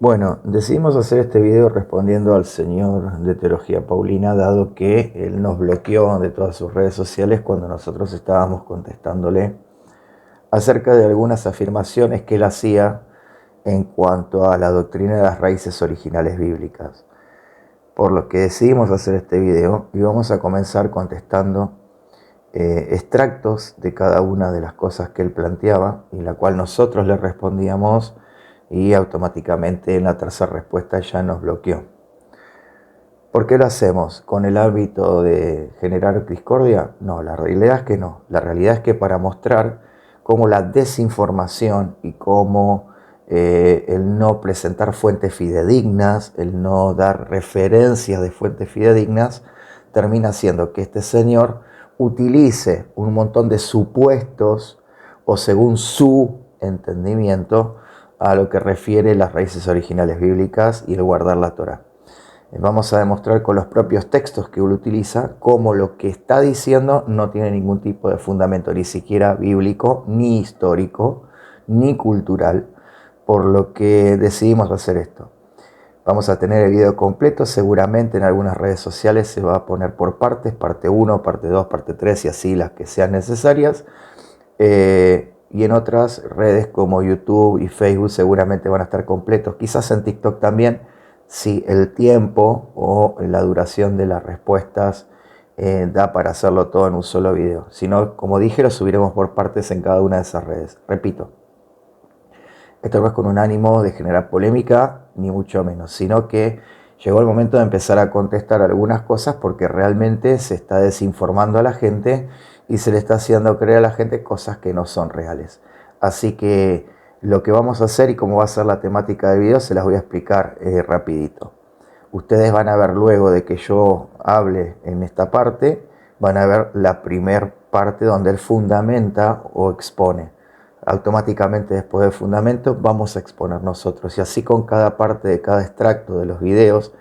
Bueno, decidimos hacer este video respondiendo al señor de Teología Paulina, dado que él nos bloqueó de todas sus redes sociales cuando nosotros estábamos contestándole acerca de algunas afirmaciones que él hacía en cuanto a la doctrina de las raíces originales bíblicas. Por lo que decidimos hacer este video y vamos a comenzar contestando extractos de cada una de las cosas que él planteaba y la cual nosotros le respondíamos, y automáticamente en la tercera respuesta ya nos bloqueó. ¿Por qué lo hacemos? ¿Con el hábito de generar discordia? No, la realidad es que no. La realidad es que para mostrar cómo la desinformación y cómo el no presentar fuentes fidedignas, el no dar referencias de fuentes fidedignas, termina haciendo que este señor utilice un montón de supuestos o según su entendimiento a lo que refiere las raíces originales bíblicas y el guardar la Torá. Vamos a demostrar con los propios textos que él utiliza cómo lo que está diciendo no tiene ningún tipo de fundamento, ni siquiera bíblico, ni histórico, ni cultural, por lo que decidimos hacer esto. Vamos a tener el video completo, seguramente en algunas redes sociales se va a poner por partes, parte 1, parte 2, parte 3 y así las que sean necesarias. Y en otras redes como YouTube y Facebook seguramente van a estar completos, quizás en TikTok también, si el tiempo o la duración de las respuestas da para hacerlo todo en un solo video. Si no, como dije, lo subiremos por partes en cada una de esas redes. Repito, esto no es con un ánimo de generar polémica, ni mucho menos, sino que llegó el momento de empezar a contestar algunas cosas porque realmente se está desinformando a la gente y se le está haciendo creer a la gente cosas que no son reales. Así que lo que vamos a hacer y cómo va a ser la temática del video se las voy a explicar rapidito. Ustedes van a ver luego de que yo hable en esta parte, van a ver la primer parte donde él fundamenta o expone. Automáticamente después del fundamento vamos a exponer nosotros, y así con cada parte de cada extracto de los videos,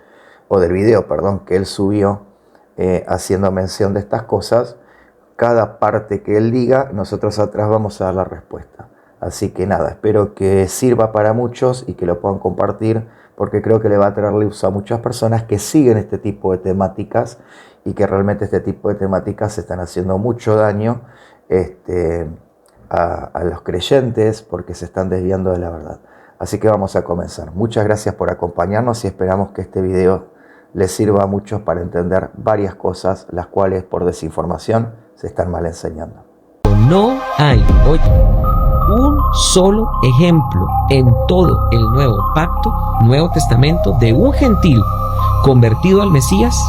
o del video, perdón, que él subió haciendo mención de estas cosas, cada parte que él diga, nosotros atrás vamos a dar la respuesta. Así que nada, espero que sirva para muchos y que lo puedan compartir, porque creo que le va a traer luz a muchas personas que siguen este tipo de temáticas y que realmente este tipo de temáticas están haciendo mucho daño a los creyentes porque se están desviando de la verdad. Así que vamos a comenzar. Muchas gracias por acompañarnos y esperamos que este video les sirva a muchos para entender varias cosas, las cuales por desinformación se están mal enseñando. No hay, oye, un solo ejemplo en todo el Nuevo Pacto, Nuevo Testamento, de un gentil convertido al Mesías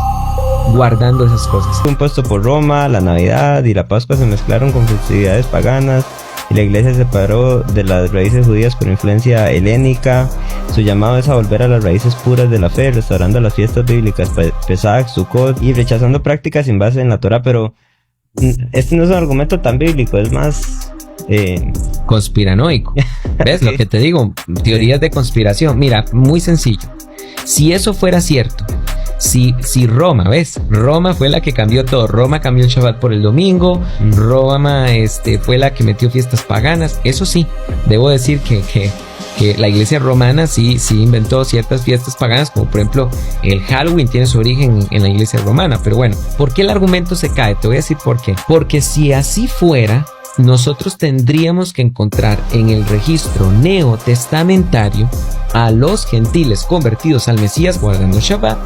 guardando esas cosas. Impuesto por Roma, la Navidad y la Pascua se mezclaron con festividades paganas y la iglesia se separó de las raíces judías por influencia helénica. Su llamado es a volver a las raíces puras de la fe, restaurando las fiestas bíblicas Pesach, Sukkot y rechazando prácticas sin base en la Torah. Pero este no es un argumento tan bíblico, es más conspiranoico. ¿Ves lo que te digo? Teorías de conspiración. Mira, muy sencillo. Si eso fuera cierto, si Roma, ¿ves? Roma fue la que cambió todo. Roma cambió el Shabbat por el domingo. Roma fue la que metió fiestas paganas. Eso sí, debo decir que la iglesia romana sí inventó ciertas fiestas paganas, como por ejemplo el Halloween tiene su origen en la iglesia romana. Pero bueno, ¿por qué el argumento se cae? Te voy a decir por qué. Porque si así fuera, nosotros tendríamos que encontrar en el registro neotestamentario a los gentiles convertidos al Mesías guardando Shabbat,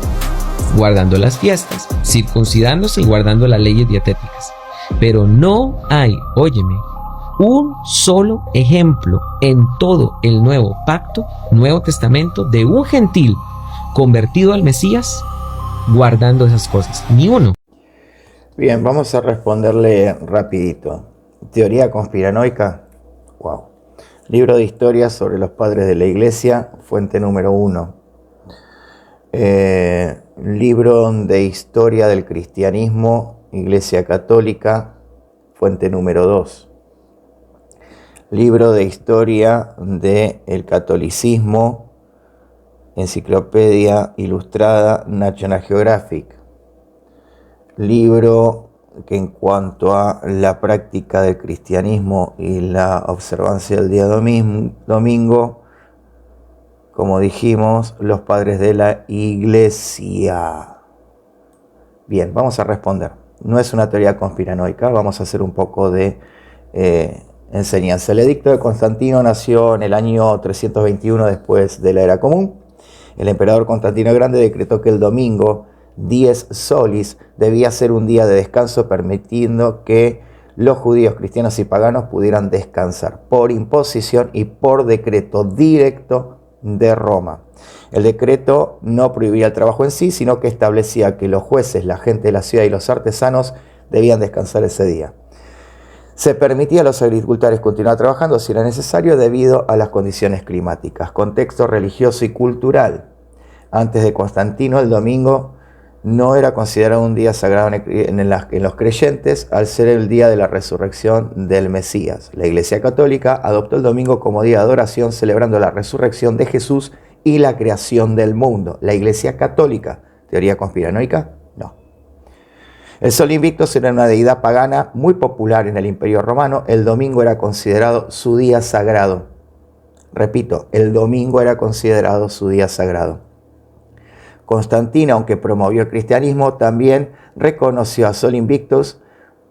guardando las fiestas, circuncidándose y guardando las leyes dietéticas. Pero no hay, óyeme, un solo ejemplo en todo el Nuevo Pacto, Nuevo Testamento, de un gentil convertido al Mesías guardando esas cosas. Ni uno. Bien, vamos a responderle rapidito. Teoría conspiranoica. Wow. Libro de historia sobre los padres de la iglesia, fuente número 1. Libro de historia del cristianismo, Iglesia Católica, fuente número 2. Libro de historia del catolicismo, Enciclopedia Ilustrada, National Geographic. Libro que en cuanto a la práctica del cristianismo y la observancia del día domingo, como dijimos, los padres de la Iglesia. Bien, vamos a responder. No es una teoría conspiranoica, vamos a hacer un poco de enseñanza. El edicto de Constantino nació en el año 321 después de la era común. El emperador Constantino el Grande decretó que el domingo 10 solis debía ser un día de descanso, permitiendo que los judíos, cristianos y paganos pudieran descansar por imposición y por decreto directo de Roma. El decreto no prohibía el trabajo en sí, sino que establecía que los jueces, la gente de la ciudad y los artesanos debían descansar ese día. Se permitía a los agricultores continuar trabajando si era necesario debido a las condiciones climáticas. Contexto religioso y cultural. Antes de Constantino, el domingo no era considerado un día sagrado en los creyentes al ser el día de la resurrección del Mesías. La Iglesia Católica adoptó el domingo como día de adoración, celebrando la resurrección de Jesús y la creación del mundo. La Iglesia Católica, ¿teoría conspiranoica? No. El Sol Invictus era una deidad pagana muy popular en el Imperio Romano. El domingo era considerado su día sagrado. Repito, el domingo era considerado su día sagrado. Constantino, aunque promovió el cristianismo, también reconoció a Sol Invictus,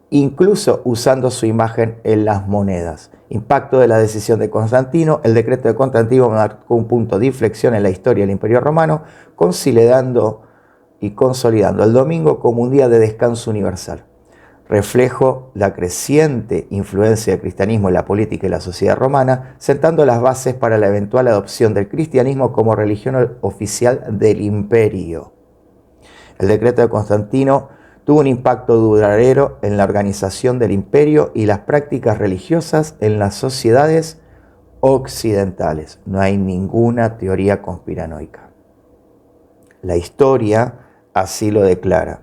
incluso usando su imagen en las monedas. Impacto de la decisión de Constantino. El decreto de Constantino marcó un punto de inflexión en la historia del Imperio Romano, consolidando el domingo como un día de descanso universal. Reflejo la creciente influencia del cristianismo en la política y la sociedad romana, sentando las bases para la eventual adopción del cristianismo como religión oficial del imperio. El decreto de Constantino tuvo un impacto duradero en la organización del imperio y las prácticas religiosas en las sociedades occidentales. No hay ninguna teoría conspiranoica. La historia así lo declara.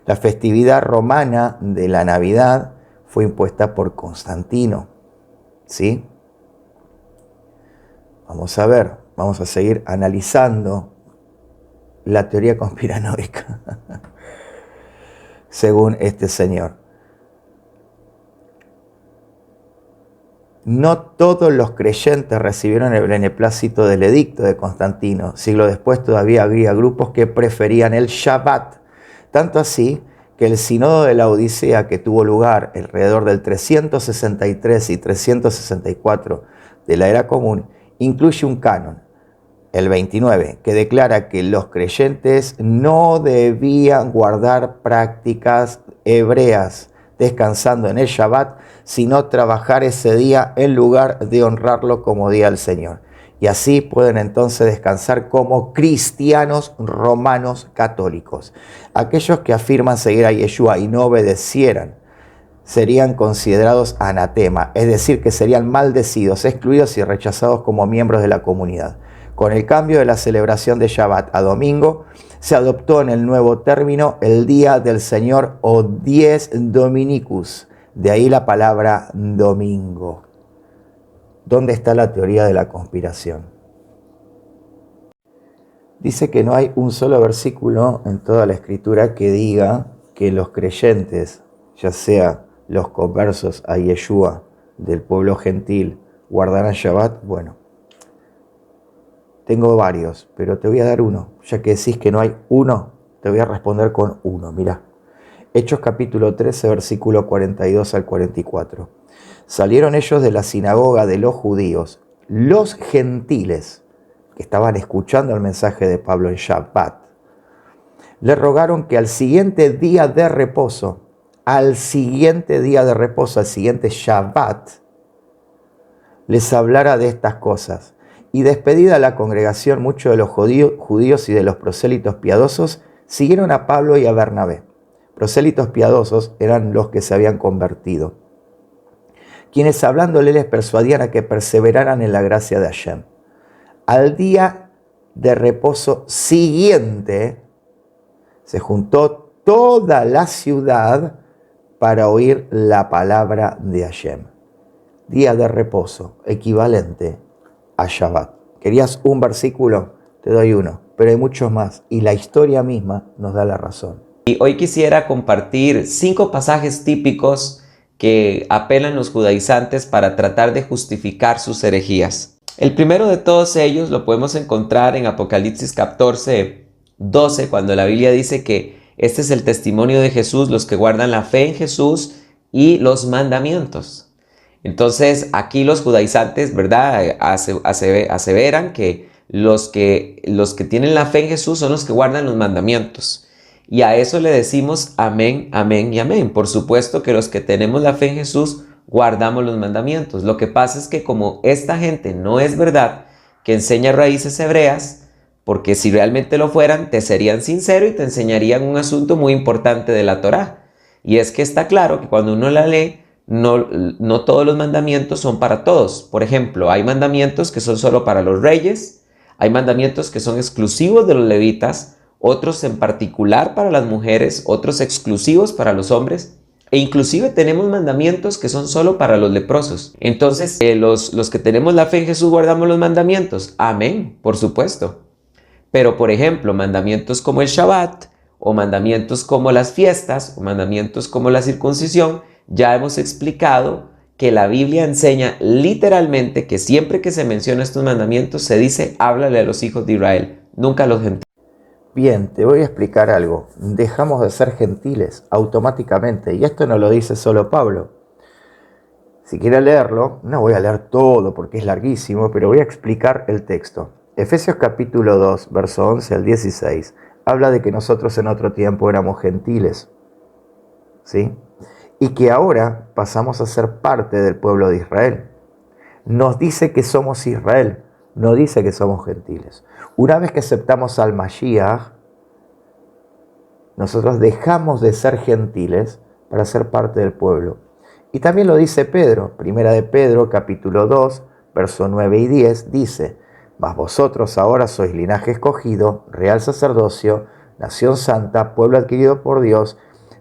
La festividad romana de la Navidad fue impuesta por Constantino. ¿Sí? Vamos a ver, vamos a seguir analizando la teoría conspiranoica según este señor. No todos los creyentes recibieron el beneplácito del edicto de Constantino. Siglo después todavía había grupos que preferían el Shabbat. Tanto así que el sínodo de la Odisea, que tuvo lugar alrededor del 363 y 364 de la era común, incluye un canon, el 29, que declara que los creyentes no debían guardar prácticas hebreas descansando en el Shabbat, sino trabajar ese día en lugar de honrarlo como día del Señor. Y así pueden entonces descansar como cristianos romanos católicos. Aquellos que afirman seguir a Yeshua y no obedecieran serían considerados anatema, es decir, que serían maldecidos, excluidos y rechazados como miembros de la comunidad. Con el cambio de la celebración de Shabbat a domingo, se adoptó en el nuevo término el Día del Señor o Dies Dominicus, de ahí la palabra domingo. ¿Dónde está la teoría de la conspiración? Dice que no hay un solo versículo en toda la Escritura que diga que los creyentes, ya sea los conversos a Yeshua del pueblo gentil, guardarán Shabbat. Bueno, tengo varios, pero te voy a dar uno. Ya que decís que no hay uno, te voy a responder con uno. Mirá, Hechos capítulo 13, versículo 42 al 44. Salieron ellos de la sinagoga de los judíos, los gentiles, que estaban escuchando el mensaje de Pablo en Shabbat. Le rogaron que al siguiente día de reposo, al siguiente Shabbat, les hablara de estas cosas. Y despedida la congregación, muchos de los judíos y de los prosélitos piadosos siguieron a Pablo y a Bernabé. Prosélitos piadosos eran los que se habían convertido, quienes hablándole les persuadían a que perseveraran en la gracia de Hashem. Al día de reposo siguiente se juntó toda la ciudad para oír la palabra de Hashem. Día de reposo, equivalente a Shabbat. ¿Querías un versículo? Te doy uno, pero hay muchos más y la historia misma nos da la razón. Y hoy quisiera compartir 5 pasajes típicos que apelan los judaizantes para tratar de justificar sus herejías. El primero de todos ellos lo podemos encontrar en Apocalipsis 14, 12, cuando la Biblia dice que este es el testimonio de Jesús, los que guardan la fe en Jesús y los mandamientos. Entonces, aquí los judaizantes, ¿verdad?, aseveran que los que tienen la fe en Jesús son los que guardan los mandamientos. Y a eso le decimos amén, amén y amén. Por supuesto que los que tenemos la fe en Jesús guardamos los mandamientos. Lo que pasa es que como esta gente no es verdad que enseña raíces hebreas, porque si realmente lo fueran, te serían sinceros y te enseñarían un asunto muy importante de la Torá. Y es que está claro que cuando uno la lee, no todos los mandamientos son para todos. Por ejemplo, hay mandamientos que son solo para los reyes, hay mandamientos que son exclusivos de los levitas, otros en particular para las mujeres, otros exclusivos para los hombres, e inclusive tenemos mandamientos que son solo para los leprosos. Entonces, los que tenemos la fe en Jesús guardamos los mandamientos. Amén, por supuesto. Pero, por ejemplo, mandamientos como el Shabbat, o mandamientos como las fiestas, o mandamientos como la circuncisión, ya hemos explicado que la Biblia enseña literalmente que siempre que se menciona estos mandamientos se dice, háblale a los hijos de Israel, nunca a los gentiles. Bien, te voy a explicar algo. Dejamos de ser gentiles automáticamente, y esto no lo dice solo Pablo. Si quieres leerlo, no voy a leer todo porque es larguísimo, pero voy a explicar el texto. Efesios capítulo 2, verso 11 al 16, habla de que nosotros en otro tiempo éramos gentiles, ¿sí? Y que ahora pasamos a ser parte del pueblo de Israel. Nos dice que somos Israel, no dice que somos gentiles. Una vez que aceptamos al Mashiach, nosotros dejamos de ser gentiles para ser parte del pueblo. Y también lo dice Pedro, primera de Pedro, capítulo 2, verso 9 y 10, dice: mas vosotros ahora sois linaje escogido, real sacerdocio, nación santa, pueblo adquirido por Dios,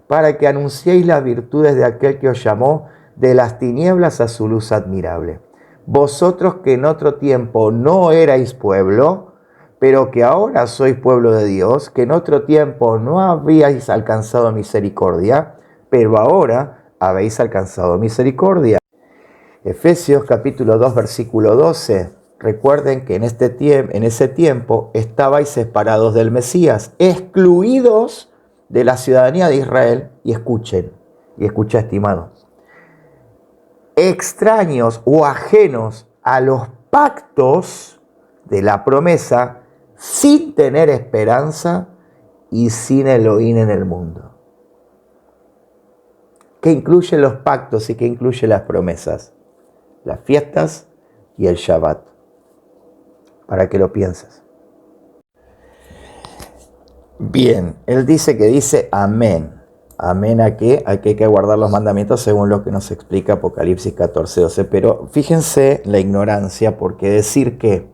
para que anunciéis las virtudes de aquel que os llamó de las tinieblas a su luz admirable. Vosotros que en otro tiempo no erais pueblo, pero que ahora sois pueblo de Dios, que en otro tiempo no habíais alcanzado misericordia, pero ahora habéis alcanzado misericordia. Efesios capítulo 2, versículo 12. Recuerden que en ese tiempo estabais separados del Mesías, excluidos de la ciudadanía de Israel, y escucha estimado, extraños o ajenos a los pactos de la promesa, sin tener esperanza y sin Elohim en el mundo. ¿Qué incluyen los pactos y qué incluyen las promesas? Las fiestas y el Shabbat. Para que lo pienses. Bien, él dice amén. Amén a qué? A que hay que guardar los mandamientos según lo que nos explica Apocalipsis 14, 12. Pero fíjense la ignorancia, porque decir que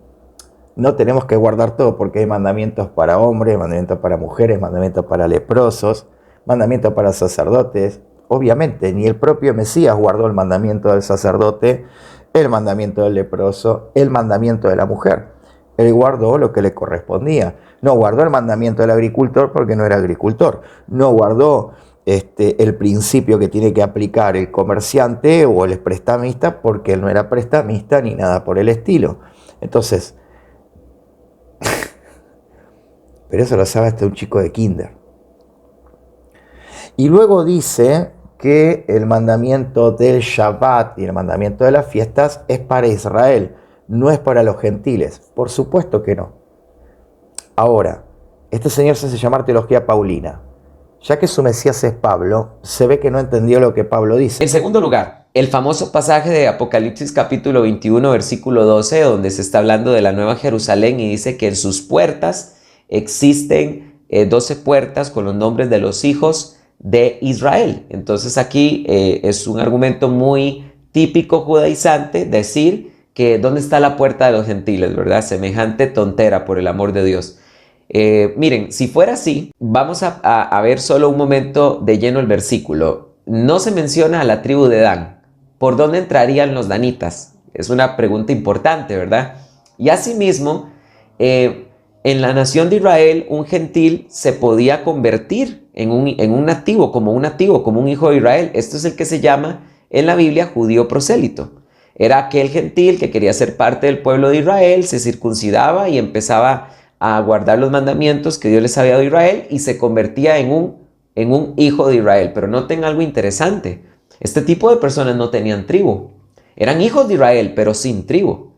no tenemos que guardar todo, porque hay mandamientos para hombres, mandamientos para mujeres, mandamientos para leprosos, mandamientos para sacerdotes. Obviamente, ni el propio Mesías guardó el mandamiento del sacerdote, el mandamiento del leproso, el mandamiento de la mujer. Él guardó lo que le correspondía. No guardó el mandamiento del agricultor porque no era agricultor. No guardó el principio que tiene que aplicar el comerciante o el prestamista porque él no era prestamista ni nada por el estilo. Entonces, pero eso lo sabe hasta un chico de kinder. Y luego dice que el mandamiento del Shabbat y el mandamiento de las fiestas es para Israel. No es para los gentiles. Por supuesto que no. Ahora, este señor se hace llamar teología paulina. Ya que su Mesías es Pablo, se ve que no entendió lo que Pablo dice. En segundo lugar, el famoso pasaje de Apocalipsis capítulo 21, versículo 12, donde se está hablando de la Nueva Jerusalén y dice que en sus puertas existen 12 puertas con los nombres de los hijos de Israel. Entonces aquí es un argumento muy típico judaizante decir que ¿dónde está la puerta de los gentiles?, ¿verdad? Semejante tontera, por el amor de Dios. Miren, si fuera así, vamos a ver solo un momento de lleno el versículo. No se menciona a la tribu de Dan. ¿Por dónde entrarían los danitas? Es una pregunta importante, ¿verdad? Y asimismo, en la nación de Israel, un gentil se podía convertir en un nativo, como un hijo de Israel. Esto es el que se llama en la Biblia judío prosélito. Era aquel gentil que quería ser parte del pueblo de Israel, se circuncidaba y empezaba a guardar los mandamientos que Dios les había dado a Israel y se convertía en un hijo de Israel. Pero noten algo interesante. Este tipo de personas no tenían tribu. Eran hijos de Israel, pero sin tribu.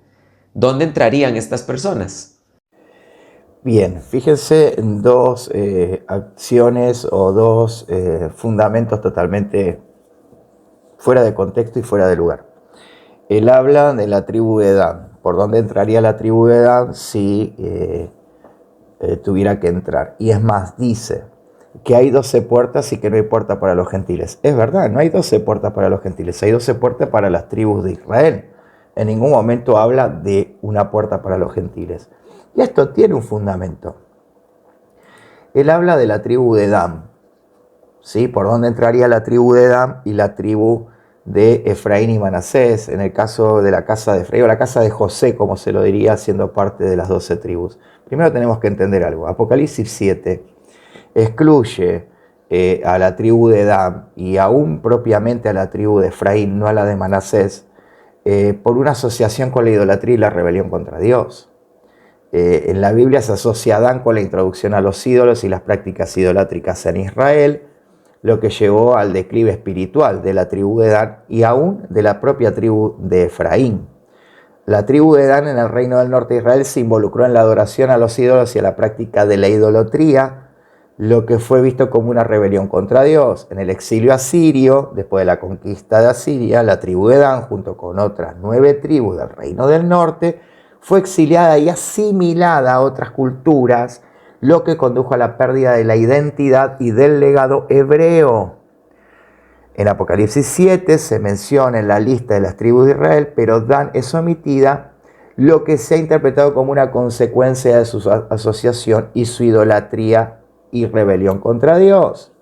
¿Dónde entrarían estas personas? Bien, fíjense en dos acciones o dos fundamentos totalmente fuera de contexto y fuera de lugar. Él habla de la tribu de Dan. ¿Por dónde entraría la tribu de Dan si tuviera que entrar? Y es más, dice que hay 12 puertas y que no hay puerta para los gentiles. Es verdad, no hay 12 puertas para los gentiles, hay 12 puertas para las tribus de Israel. En ningún momento habla de una puerta para los gentiles. Y esto tiene un fundamento. Él habla de la tribu de Dan. ¿Sí? ¿Por dónde entraría la tribu de Dan y la tribu de Efraín y Manasés? En el caso de la casa de Efraín, o la casa de José, como se lo diría, siendo parte de las 12 tribus. Primero tenemos que entender algo. Apocalipsis 7 excluye a la tribu de Dan y aún propiamente a la tribu de Efraín, no a la de Manasés, por una asociación con la idolatría y la rebelión contra Dios. En la Biblia se asocia a Dan con la introducción a los ídolos y las prácticas idolátricas en Israel, lo que llevó al declive espiritual de la tribu de Dan y aún de la propia tribu de Efraín. La tribu de Dan en el reino del norte de Israel se involucró en la adoración a los ídolos y a la práctica de la idolatría, lo que fue visto como una rebelión contra Dios. En el exilio asirio, después de la conquista de Asiria, la tribu de Dan, junto con otras 9 tribus del reino del norte, fue exiliada y asimilada a otras culturas, lo que condujo a la pérdida de la identidad y del legado hebreo. En Apocalipsis 7 se menciona en la lista de las tribus de Israel, pero Dan es omitida, lo que se ha interpretado como una consecuencia de su asociación y su idolatría y rebelión contra Dios.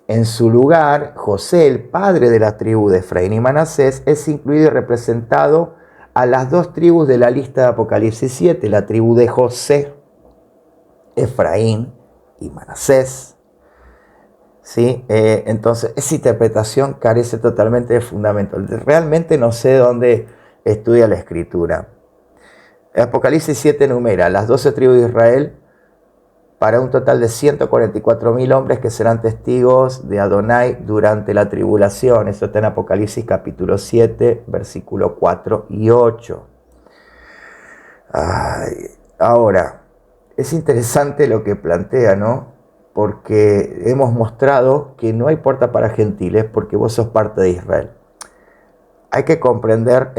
En su lugar, José, el padre de la tribu de Efraín y Manasés, es incluido y representado a las 2 tribus de la lista de Apocalipsis 7, la tribu de José, Efraín y Manasés. ¿Sí? Entonces, esa interpretación carece totalmente de fundamento. Realmente no sé dónde estudia la Escritura. Apocalipsis 7 enumera las 12 tribus de Israel para un total de 144.000 hombres que serán testigos de Adonai durante la tribulación. Eso está en Apocalipsis capítulo 7, versículo 4 y 8. Ahora, es interesante lo que plantea, ¿no? Porque hemos mostrado que no hay puerta para gentiles porque vos sos parte de Israel. Hay que comprender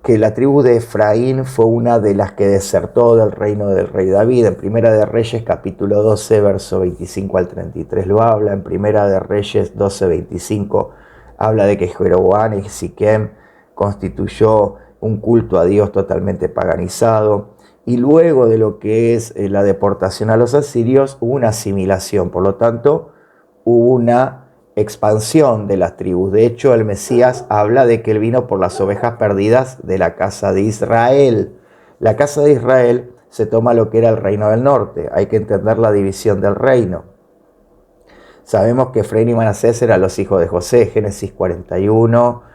que la tribu de Efraín fue una de las que desertó del reino del rey David. En Primera de Reyes, capítulo 12, verso 25 al 33 lo habla. En Primera de Reyes 12, 25 habla de que Jeroboam y Siquem constituyó un culto a Dios totalmente paganizado. Y luego de lo que es la deportación a los asirios, hubo una asimilación. Por lo tanto, hubo una expansión de las tribus. De hecho, el Mesías habla de que él vino por las ovejas perdidas de la casa de Israel. La casa de Israel se toma lo que era el reino del norte. Hay que entender la división del reino. Sabemos que Efraín y Manasés eran los hijos de José, Génesis 41,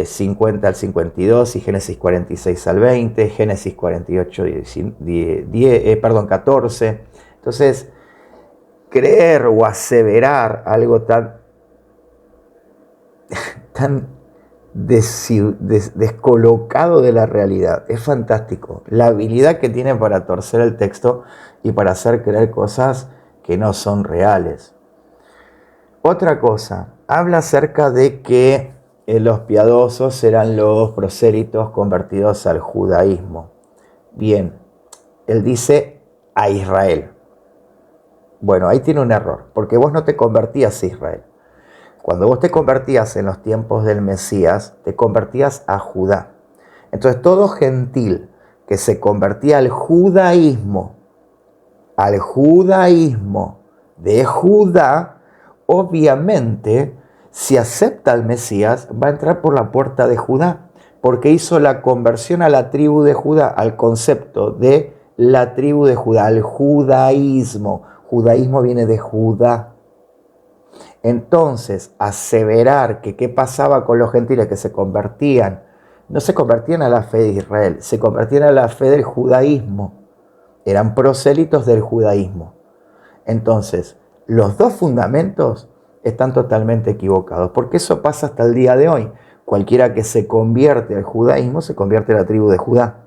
50 al 52 y Génesis 46 al 20, Génesis 48, 14. Entonces, creer o aseverar algo tan descolocado de la realidad es fantástico. La habilidad que tiene para torcer el texto y para hacer creer cosas que no son reales. Otra cosa, habla acerca de que los piadosos serán los prosélitos convertidos al judaísmo. Bien, él dice a Israel. Bueno, ahí tiene un error, porque vos no te convertías a Israel. Cuando vos te convertías en los tiempos del Mesías, te convertías a Judá. Entonces todo gentil que se convertía al judaísmo de Judá, obviamente, si acepta al Mesías, va a entrar por la puerta de Judá, porque hizo la conversión a la tribu de Judá, al concepto de la tribu de Judá, al judaísmo. Judaísmo viene de Judá. Entonces, aseverar que qué pasaba con los gentiles que se convertían, no se convertían a la fe de Israel, se convertían a la fe del judaísmo, eran prosélitos del judaísmo. Entonces, los dos fundamentos están totalmente equivocados, porque eso pasa hasta el día de hoy. Cualquiera que se convierte al judaísmo se convierte a la tribu de Judá.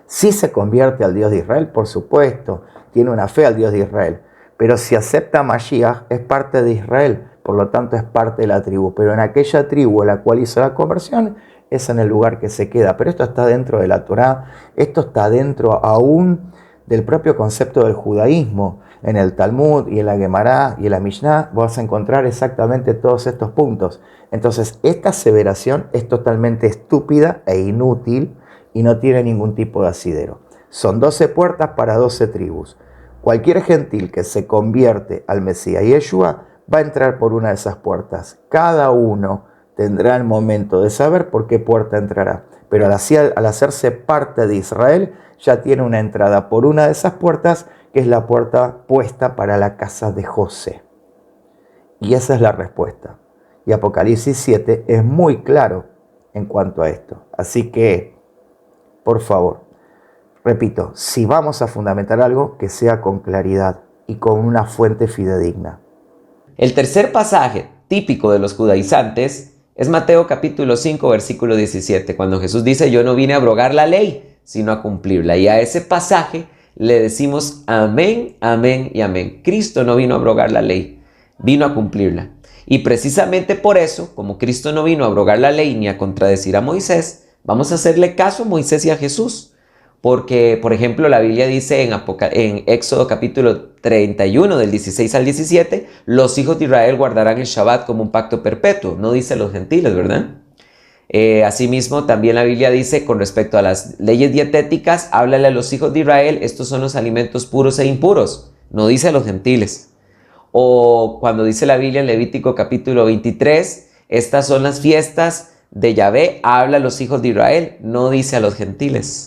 Si se convierte al Dios de Israel, por supuesto, tiene una fe al Dios de Israel, pero si acepta a Mashiach es parte de Israel, por lo tanto es parte de la tribu, pero en aquella tribu a la cual hizo la conversión es en el lugar que se queda. Pero esto está dentro de la Torá, esto está dentro aún del propio concepto del judaísmo. En el Talmud y en la Gemara y en la Mishnah vas a encontrar exactamente todos estos puntos. Entonces, esta aseveración es totalmente estúpida e inútil y no tiene ningún tipo de asidero. Son 12 puertas para 12 tribus. Cualquier gentil que se convierte al Mesías Yeshua va a entrar por una de esas puertas. Cada uno tendrá el momento de saber por qué puerta entrará. Pero al hacerse parte de Israel, ya tiene una entrada por una de esas puertas, que es la puerta puesta para la casa de José. Y esa es la respuesta. Y Apocalipsis 7 es muy claro en cuanto a esto. Así que, por favor, repito, si vamos a fundamentar algo, que sea con claridad y con una fuente fidedigna. El tercer pasaje típico de los judaizantes es Mateo capítulo 5, versículo 17, cuando Jesús dice: yo no vine a abrogar la ley, sino a cumplirla. Y a ese pasaje le decimos amén, amén y amén. Cristo no vino a abrogar la ley, vino a cumplirla. Y precisamente por eso, como Cristo no vino a abrogar la ley ni a contradecir a Moisés, vamos a hacerle caso a Moisés y a Jesús. Porque, por ejemplo, la Biblia dice en Éxodo capítulo 31, del 16 al 17, los hijos de Israel guardarán el Shabbat como un pacto perpetuo. No dice los gentiles, ¿verdad? Asimismo, también la Biblia dice con respecto a las leyes dietéticas, háblale a los hijos de Israel, estos son los alimentos puros e impuros. No dice a los gentiles. O cuando dice la Biblia en Levítico capítulo 23, estas son las fiestas de Yahvé, habla a los hijos de Israel, no dice a los gentiles.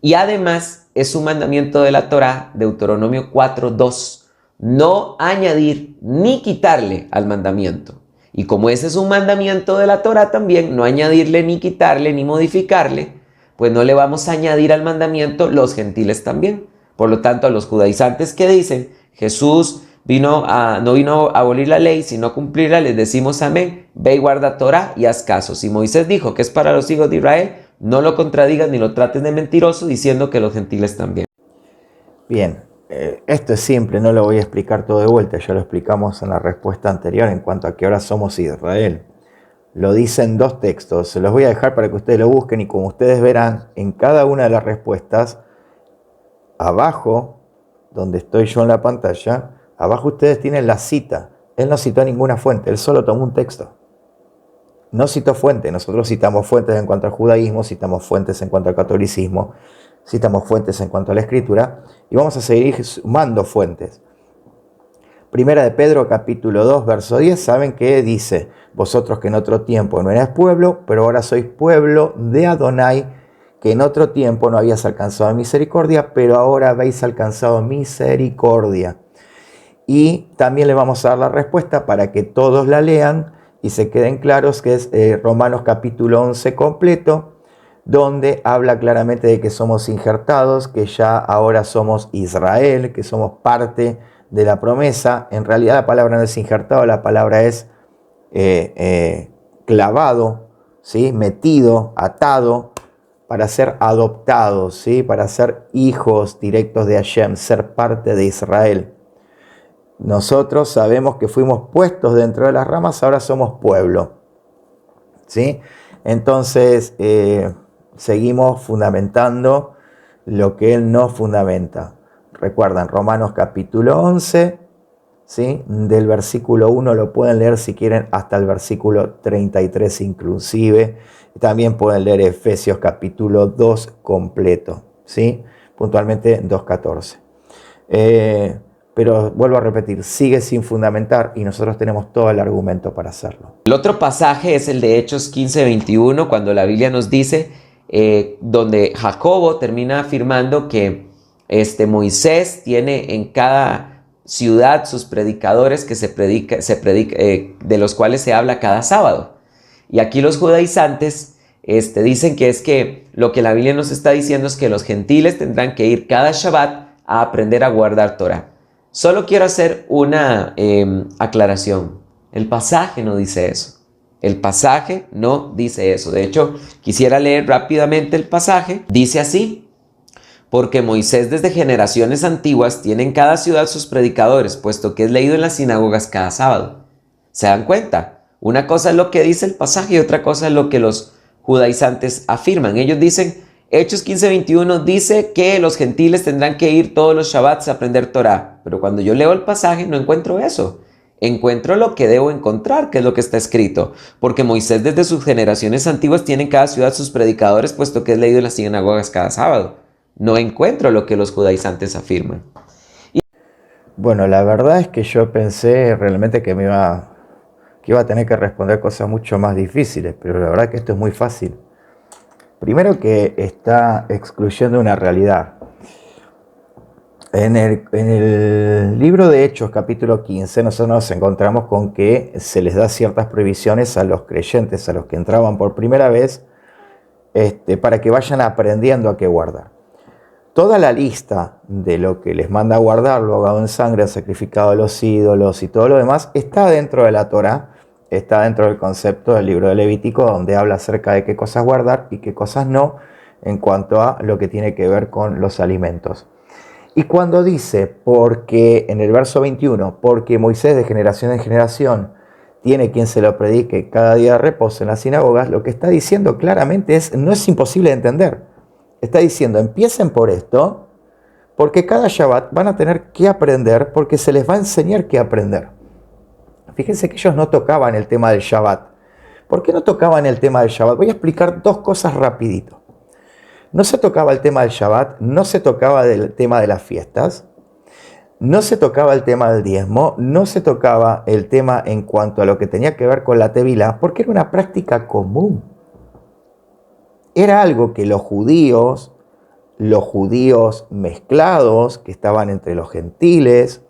Y además es un mandamiento de la Torá, Deuteronomio 4:2, no añadir ni quitarle al mandamiento. Y como ese es un mandamiento de la Torá también, no añadirle ni quitarle ni modificarle, pues no le vamos a añadir al mandamiento los gentiles también. Por lo tanto, a los judaizantes que dicen Jesús no vino a abolir la ley, sino a cumplirla, les decimos amén, ve y guarda Torá y haz caso. Si Moisés dijo que es para los hijos de Israel, no lo contradigas ni lo trates de mentiroso diciendo que los gentiles también. Bien, esto es simple, no lo voy a explicar todo de vuelta, ya lo explicamos en la respuesta anterior en cuanto a que ahora somos Israel. Lo dicen dos textos, se los voy a dejar para que ustedes lo busquen y como ustedes verán en cada una de las respuestas, abajo, donde estoy yo en la pantalla, abajo ustedes tienen la cita. Él no citó ninguna fuente, él solo tomó un texto. No citó fuente, nosotros citamos fuentes en cuanto al judaísmo, citamos fuentes en cuanto al catolicismo, citamos fuentes en cuanto a la escritura y vamos a seguir sumando fuentes. Primera de Pedro capítulo 2 verso 10, saben que dice: vosotros que en otro tiempo no erais pueblo, pero ahora sois pueblo de Adonai, que en otro tiempo no habías alcanzado misericordia, pero ahora habéis alcanzado misericordia. Y también le vamos a dar la respuesta para que todos la lean y se queden claros, que es Romanos capítulo 11 completo, donde habla claramente de que somos injertados, que ya ahora somos Israel, que somos parte de la promesa. En realidad la palabra no es injertado, la palabra es clavado, ¿sí? Metido, atado, para ser adoptados, ¿sí? Para ser hijos directos de Hashem, ser parte de Israel. Nosotros sabemos que fuimos puestos dentro de las ramas, ahora somos pueblo, ¿sí? Entonces, seguimos fundamentando lo que él no fundamenta. Recuerdan, Romanos capítulo 11, ¿sí? Del versículo 1 lo pueden leer si quieren hasta el versículo 33 inclusive. También pueden leer Efesios capítulo 2 completo, ¿sí? Puntualmente 2:14. Pero vuelvo a repetir, sigue sin fundamentar y nosotros tenemos todo el argumento para hacerlo. El otro pasaje es el de Hechos 15:21, cuando la Biblia nos dice, donde Jacobo termina afirmando que Moisés tiene en cada ciudad, sus predicadores que de los cuales se habla cada sábado. Y aquí los judaizantes dicen que es que lo que la Biblia nos está diciendo es que los gentiles tendrán que ir cada Shabbat a aprender a guardar Torah. Solo quiero hacer una aclaración. El pasaje no dice eso. El pasaje no dice eso. De hecho, quisiera leer rápidamente el pasaje. Dice así: porque Moisés desde generaciones antiguas tiene en cada ciudad sus predicadores, puesto que es leído en las sinagogas cada sábado. ¿Se dan cuenta? Una cosa es lo que dice el pasaje y otra cosa es lo que los judaizantes afirman. Ellos dicen, Hechos 15:21 dice que los gentiles tendrán que ir todos los Shabbats a aprender Torah. Pero cuando yo leo el pasaje no encuentro eso. Encuentro lo que debo encontrar, que es lo que está escrito. Porque Moisés desde sus generaciones antiguas tiene en cada ciudad sus predicadores, puesto que es leído en las sinagogas cada sábado. No encuentro lo que los judaizantes afirman. Bueno, la verdad es que yo pensé realmente que iba a tener que responder cosas mucho más difíciles, pero la verdad es que esto es muy fácil. Primero que está excluyendo una realidad. En el libro de Hechos, capítulo 15, nosotros nos encontramos con que se les da ciertas prohibiciones a los creyentes, a los que entraban por primera vez, para que vayan aprendiendo a qué guardar. Toda la lista de lo que les manda a guardar, lo ahogado en sangre, sacrificado a los ídolos y todo lo demás, está dentro de la Torá, está dentro del concepto del libro de Levítico, donde habla acerca de qué cosas guardar y qué cosas no, en cuanto a lo que tiene que ver con los alimentos. Y cuando dice, porque en el verso 21, porque Moisés de generación en generación tiene quien se lo predique cada día de reposo en las sinagogas, lo que está diciendo claramente no es imposible de entender. Está diciendo, empiecen por esto, porque cada Shabbat van a tener que aprender, porque se les va a enseñar qué aprender. Fíjense que ellos no tocaban el tema del Shabbat. ¿Por qué no tocaban el tema del Shabbat? Voy a explicar dos cosas rapidito. No se tocaba el tema del Shabbat, no se tocaba el tema de las fiestas, no se tocaba el tema del diezmo, no se tocaba el tema en cuanto a lo que tenía que ver con la tevilá, porque era una práctica común. Era algo que los judíos mezclados que estaban entre los gentiles,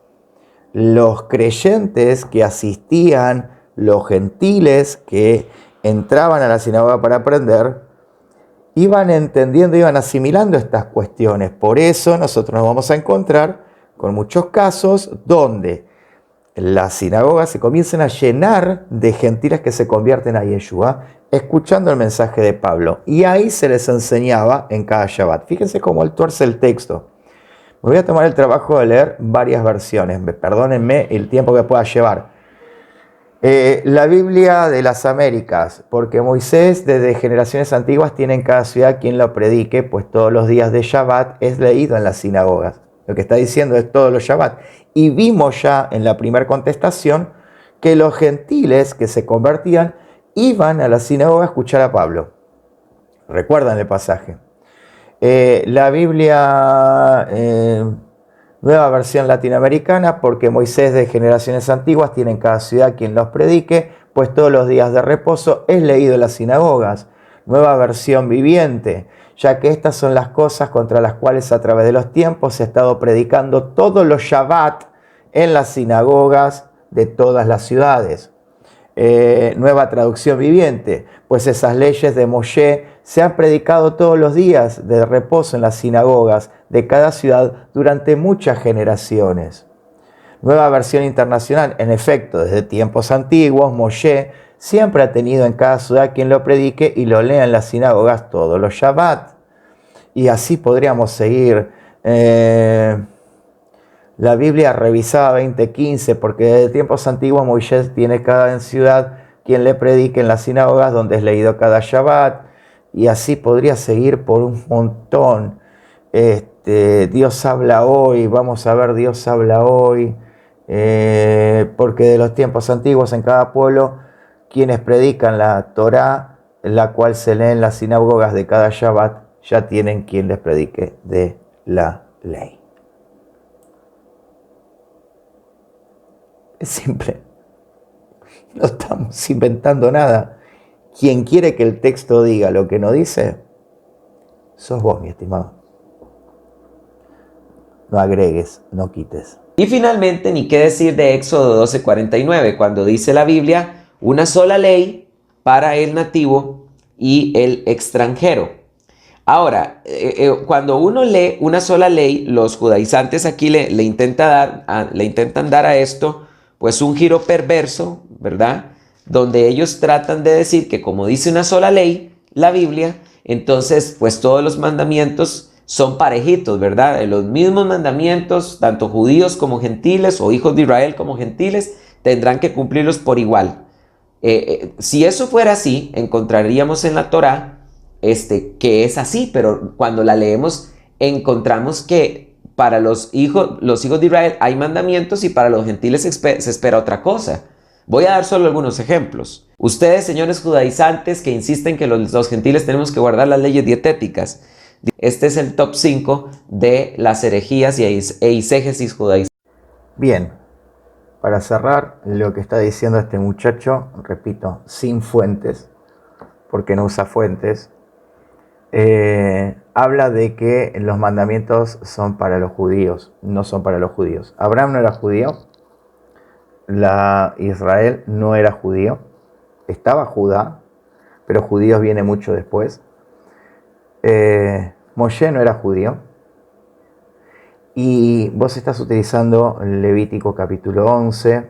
los creyentes que asistían, los gentiles que entraban a la sinagoga para aprender, iban entendiendo, iban asimilando estas cuestiones. Por eso nosotros nos vamos a encontrar con muchos casos donde las sinagogas se comienzan a llenar de gentiles que se convierten a Yeshua, escuchando el mensaje de Pablo. Y ahí se les enseñaba en cada Shabbat. Fíjense cómo él tuerce el texto. Me voy a tomar el trabajo de leer varias versiones. Perdónenme el tiempo que pueda llevar. La Biblia de las Américas, porque Moisés desde generaciones antiguas tiene en cada ciudad quien lo predique, pues todos los días de Shabbat es leído en las sinagogas. Lo que está diciendo es todos los Shabbat. Y vimos ya en la primera contestación que los gentiles que se convertían iban a la sinagoga a escuchar a Pablo. ¿Recuerdan el pasaje? La Biblia... Nueva versión latinoamericana, porque Moisés de generaciones antiguas tiene en cada ciudad quien los predique, pues todos los días de reposo es leído en las sinagogas. Nueva versión viviente, ya que estas son las cosas contra las cuales a través de los tiempos se ha estado predicando todos los Shabbat en las sinagogas de todas las ciudades. Nueva traducción viviente, pues esas leyes de Moshe se han predicado todos los días de reposo en las sinagogas de cada ciudad durante muchas generaciones. Nueva versión internacional, en efecto, desde tiempos antiguos, Moshe siempre ha tenido en cada ciudad quien lo predique y lo lea en las sinagogas todos los Shabbat. Y así podríamos seguir. La Biblia revisada 2015, porque desde tiempos antiguos Moisés tiene cada ciudad quien le predique en las sinagogas donde es leído cada Shabbat. Y así podría seguir por un montón. Dios habla hoy, vamos a ver, Dios habla hoy, porque de los tiempos antiguos en cada pueblo, quienes predican la Torá, la cual se lee en las sinagogas de cada Shabbat, ya tienen quien les predique de la ley. Es simple, no estamos inventando nada. Quien quiere que el texto diga lo que no dice, sos vos, mi estimado. no agregues, no quites. Y finalmente, ni qué decir de Éxodo 12:49, cuando dice la Biblia, una sola ley para el nativo y el extranjero. Ahora, cuando uno lee una sola ley, los judaizantes aquí le intentan dar a esto pues un giro perverso, ¿verdad? Donde ellos tratan de decir que como dice una sola ley, la Biblia, entonces pues todos los mandamientos son parejitos, ¿verdad? Los mismos mandamientos, tanto judíos como gentiles o hijos de Israel como gentiles, tendrán que cumplirlos por igual. Si eso fuera así, encontraríamos en la Torá que es así, pero cuando la leemos encontramos que para los hijos de Israel hay mandamientos y para los gentiles se espera otra cosa. Voy a dar solo algunos ejemplos. Ustedes, señores judaizantes, que insisten que los gentiles tenemos que guardar las leyes dietéticas. Este es el top 5 de las herejías e eisegesis judaizantes. Bien, para cerrar lo que está diciendo este muchacho, repito, sin fuentes, porque no usa fuentes, habla de que los mandamientos son para los judíos, no son para los judíos. Abraham no era judío, Israel no era judío, estaba Judá, pero judíos viene mucho después. Moshe no era judío, y vos estás utilizando Levítico capítulo 11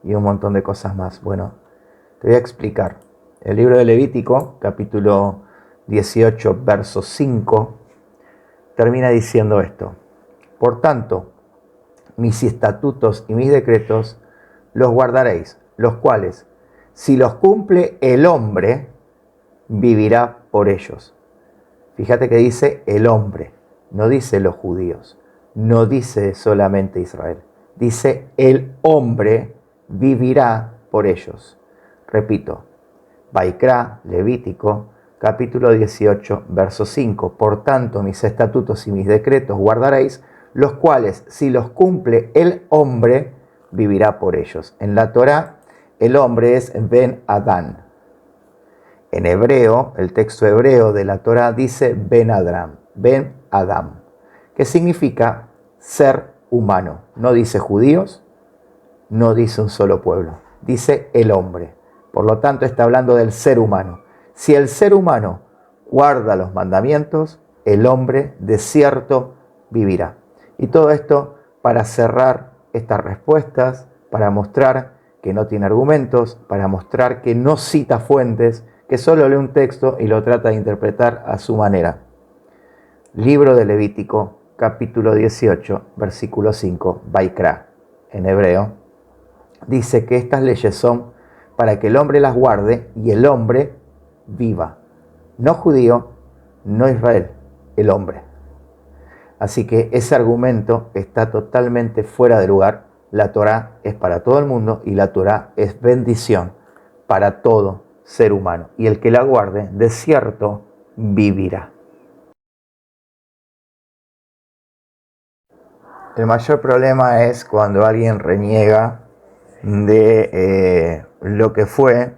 y un montón de cosas más. Bueno, te voy a explicar. El libro de Levítico, capítulo 18, verso 5, termina diciendo esto: por tanto, mis estatutos y mis decretos los guardaréis, los cuales, si los cumple el hombre, vivirá por ellos. Fíjate que dice el hombre, no dice los judíos, no dice solamente Israel, dice el hombre vivirá por ellos. Repito, Vaikra, Levítico, capítulo 18, verso 5. Por tanto, mis estatutos y mis decretos guardaréis, los cuales, si los cumple el hombre, vivirá por ellos. En la Torá, el hombre es Ben Adán. En hebreo, el texto hebreo de la Torá dice Ben Adam, que significa ser humano. No dice judíos, no dice un solo pueblo, dice el hombre. Por lo tanto, está hablando del ser humano. Si el ser humano guarda los mandamientos, el hombre de cierto vivirá. Y todo esto para cerrar estas respuestas, para mostrar que no tiene argumentos, para mostrar que no cita fuentes, que solo lee un texto y lo trata de interpretar a su manera. Libro de Levítico, capítulo 18, versículo 5, Vaikra, en hebreo, dice que estas leyes son para que el hombre las guarde y el hombre viva. No judío, no Israel, el hombre. Así que ese argumento está totalmente fuera de lugar. La Torá es para todo el mundo y la Torá es bendición para todo ser humano. Y el que la guarde, de cierto, vivirá. El mayor problema es cuando alguien reniega de lo que fue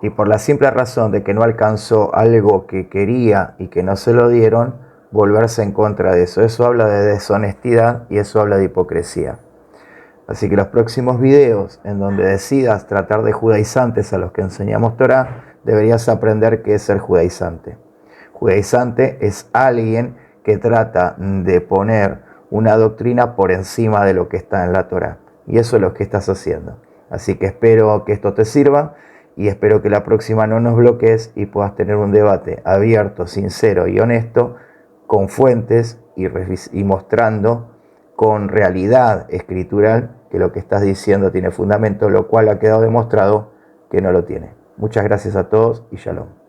y por la simple razón de que no alcanzó algo que quería y que no se lo dieron, volverse en contra de eso. Eso habla de deshonestidad y eso habla de hipocresía. Así que los próximos videos en donde decidas tratar de judaizantes a los que enseñamos Torá, deberías aprender qué es ser judaizante. Judaizante es alguien que trata de poner una doctrina por encima de lo que está en la Torá. Y eso es lo que estás haciendo. Así que espero que esto te sirva y espero que la próxima no nos bloquees y puedas tener un debate abierto, sincero y honesto, con fuentes y mostrando con realidad escritural que lo que estás diciendo tiene fundamento, lo cual ha quedado demostrado que no lo tiene. Muchas gracias a todos y shalom.